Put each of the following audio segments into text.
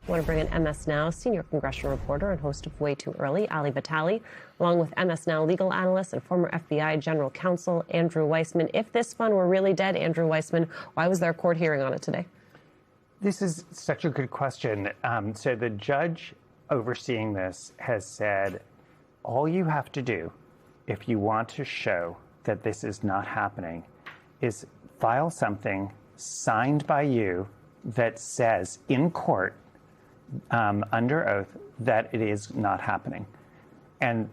I want to bring in MS Now senior congressional reporter and host of Way Too Early, Ali Vitale, along with MS Now legal analyst and former FBI general counsel Andrew Weissmann. If this fund were really dead, Andrew Weissmann, why was there a court hearing on it today? This is such a good question. So the judge overseeing this has said, all you have to do if you want to show that this is not happening is file something signed by you that says in court under oath that it is not happening. And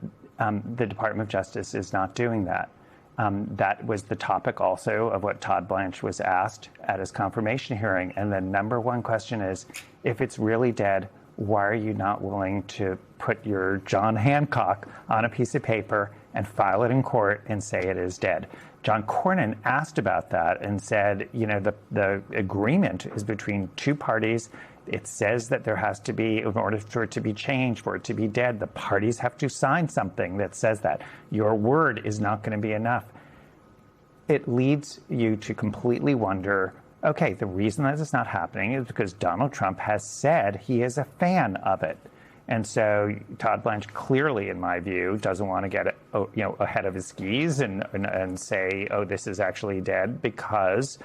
the Department of Justice is not doing that. That was the topic also of what Todd Blanche was asked at his confirmation hearing. And the number one question is, if it's really dead, why are you not willing to put your John Hancock on a piece of paper and file it in court and say it is dead? John Cornyn asked about that and said, you know, the agreement is between two parties. It says that there has to be, in order for it to be changed, for it to be dead, the parties have to sign something that says that. Your word is not going to be enough. It leads you to completely wonder, okay, the reason that it's not happening is because Donald Trump has said he is a fan of it. And so Todd Blanche clearly, in my view, doesn't want to get ahead of his skis and say, oh, this is actually dead, because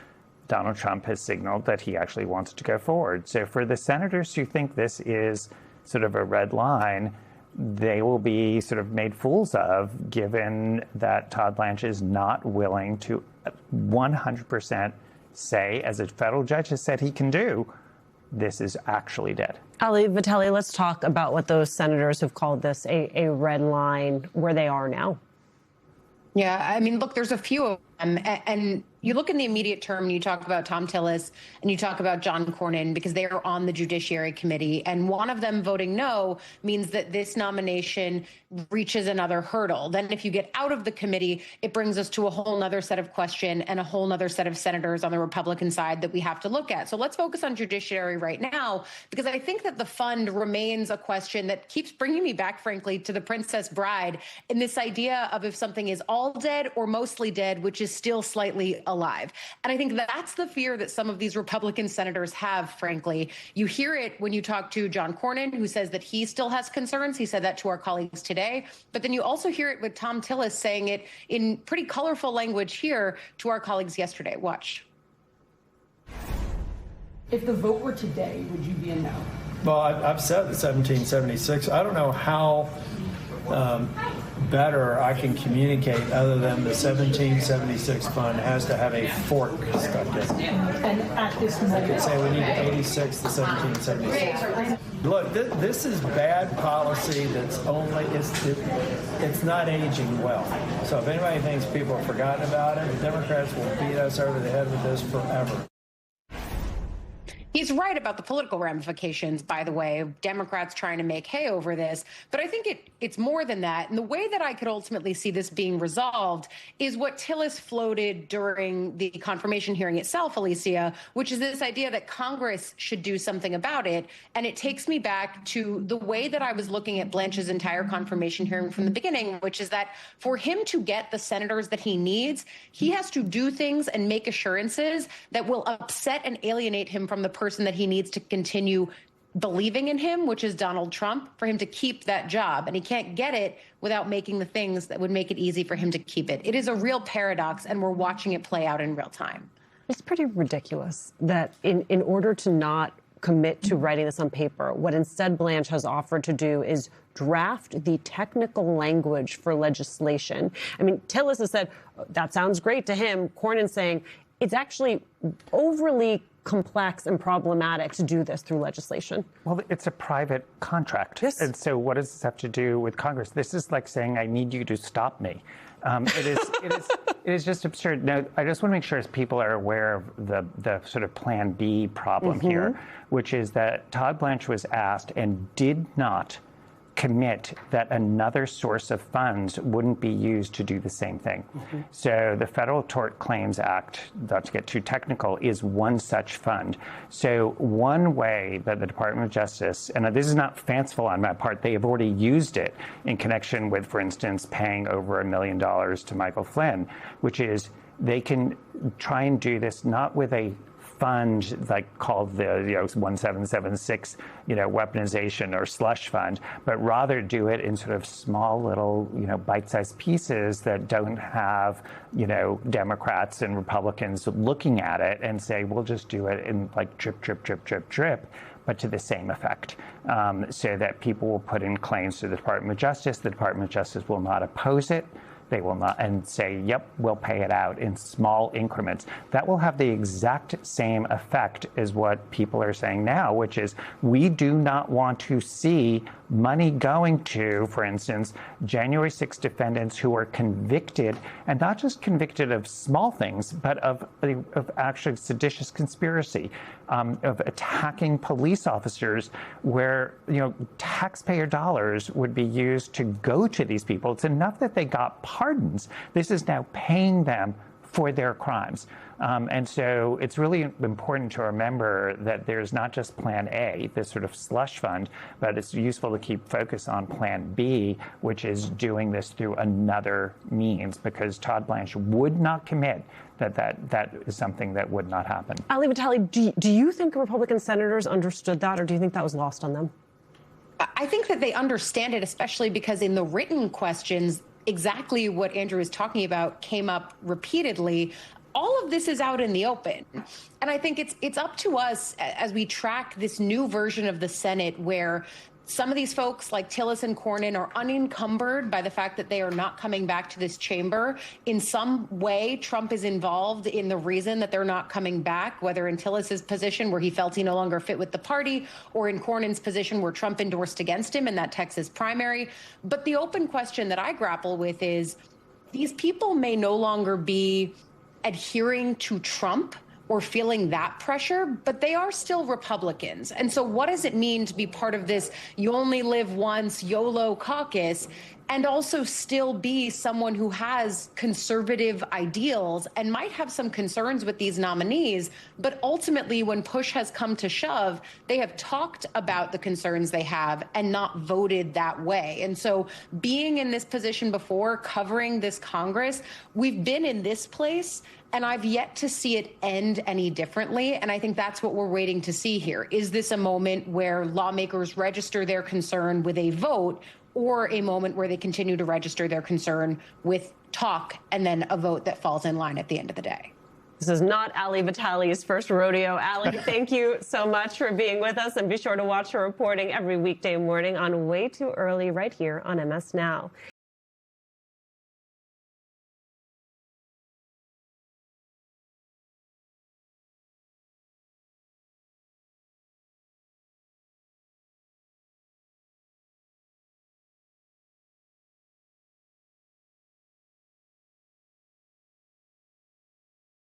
Donald Trump has signaled that he actually wants to go forward. So for the senators who think this is sort of a red line, they will be sort of made fools of, given that Todd Blanche is not willing to 100% say, as a federal judge has said he can do, this is actually dead. Ali Vitale, let's talk about what those senators who've called this a red line, where they are now. Yeah, I mean, look, there's a few of them. And you look in the immediate term and you talk about Thom Tillis and you talk about John Cornyn, because they are on the Judiciary Committee. And one of them voting no means that this nomination reaches another hurdle. Then if you get out of the committee, it brings us to a whole nother set of question and a whole nother set of senators on the Republican side that we have to look at. So let's focus on judiciary right now, because I think that the fund remains a question that keeps bringing me back, frankly, to the Princess Bride, and this idea of if something is all dead or mostly dead, which is still slightly alive. And I think that's the fear that some of these Republican senators have, frankly. You hear it when you talk to John Cornyn, who says that he still has concerns. He said that to our colleagues today. But then you also hear it with Thom Tillis saying it in pretty colorful language here to our colleagues yesterday. Watch. If the vote were today, would you be a no? Well, I've said the 1776. I don't know how better I can communicate other than the 1776 fund has to have a fork stuck in it. And at this moment, I could say we need 86 to 1776. Look, this is bad policy that's only, it's not aging well. So if anybody thinks people have forgotten about it, the Democrats will beat us over the head with this forever. He's right about the political ramifications, by the way, of Democrats trying to make hay over this. But I think it's more than that. And the way that I could ultimately see this being resolved is what Tillis floated during the confirmation hearing itself, Alicia, which is this idea that Congress should do something about it. And it takes me back to the way that I was looking at Blanche's entire confirmation hearing from the beginning, which is that for him to get the senators that he needs, he has to do things and make assurances that will upset and alienate him from the person that he needs to continue believing in him, which is Donald Trump, for him to keep that job. And he can't get it without making the things that would make it easy for him to keep it. It is a real paradox, and we're watching it play out in real time. It's pretty ridiculous that in order to not commit to writing this on paper, what instead Blanche has offered to do is draft the technical language for legislation. I mean, Tillis has said, that sounds great to him. Cornyn saying, it's actually overly complex and problematic to do this through legislation. Well, it's a private contract. Yes. And so what does this have to do with Congress? This is like saying, I need you to stop me. It is just absurd. Now, I just want to make sure people are aware of the sort of Plan B problem here, which is that Todd Blanche was asked and did not commit that another source of funds wouldn't be used to do the same thing. So the Federal Tort Claims Act, not to get too technical, is one such fund. So one way that the Department of Justice, and this is not fanciful on my part, they have already used it in connection with, for instance, paying over $1 million to Michael Flynn, which is they can try and do this not with a fund like called the 1776 weaponization or slush fund, but rather do it in sort of small little bite-sized pieces that don't have Democrats and Republicans looking at it and say we'll just do it in like drip, drip, drip, drip, drip, but to the same effect, so that people will put in claims to the Department of Justice. The Department of Justice will not oppose it. They will not, and say, yep, we'll pay it out in small increments. That will have the exact same effect as what people are saying now, which is we do not want to see money going to, for instance, January 6 defendants who are convicted, and not just convicted of small things, but of actually seditious conspiracy, of attacking police officers, where taxpayer dollars would be used to go to these people. It's enough that they got pardons. This is now paying them for their crimes. And so it's really important to remember that there's not just Plan A, this sort of slush fund, but it's useful to keep focus on Plan B, which is doing this through another means, because Todd Blanche would not commit that is something that would not happen. Ali Vitale, do you think Republican senators understood that, or do you think that was lost on them? I think that they understand it, especially because in the written questions, exactly what Andrew is talking about came up repeatedly. All of this is out in the open. And I think it's up to us as we track this new version of the Senate, where some of these folks like Tillis and Cornyn are unencumbered by the fact that they are not coming back to this chamber. In some way, Trump is involved in the reason that they're not coming back, whether in Tillis's position where he felt he no longer fit with the party, or in Cornyn's position where Trump endorsed against him in that Texas primary. But the open question that I grapple with is, these people may no longer be adhering to Trump or feeling that pressure, but they are still Republicans. And so what does it mean to be part of this you only live once YOLO caucus, and also still be someone who has conservative ideals and might have some concerns with these nominees, but ultimately when push has come to shove, they have talked about the concerns they have and not voted that way. And so being in this position before, covering this Congress, we've been in this place, and I've yet to see it end any differently. And I think that's what we're waiting to see here. Is this a moment where lawmakers register their concern with a vote, or a moment where they continue to register their concern with talk and then a vote that falls in line at the end of the day? This is not Ali Vitale's first rodeo. Ali, thank you so much for being with us, and be sure to watch her reporting every weekday morning on Way Too Early right here on MS Now.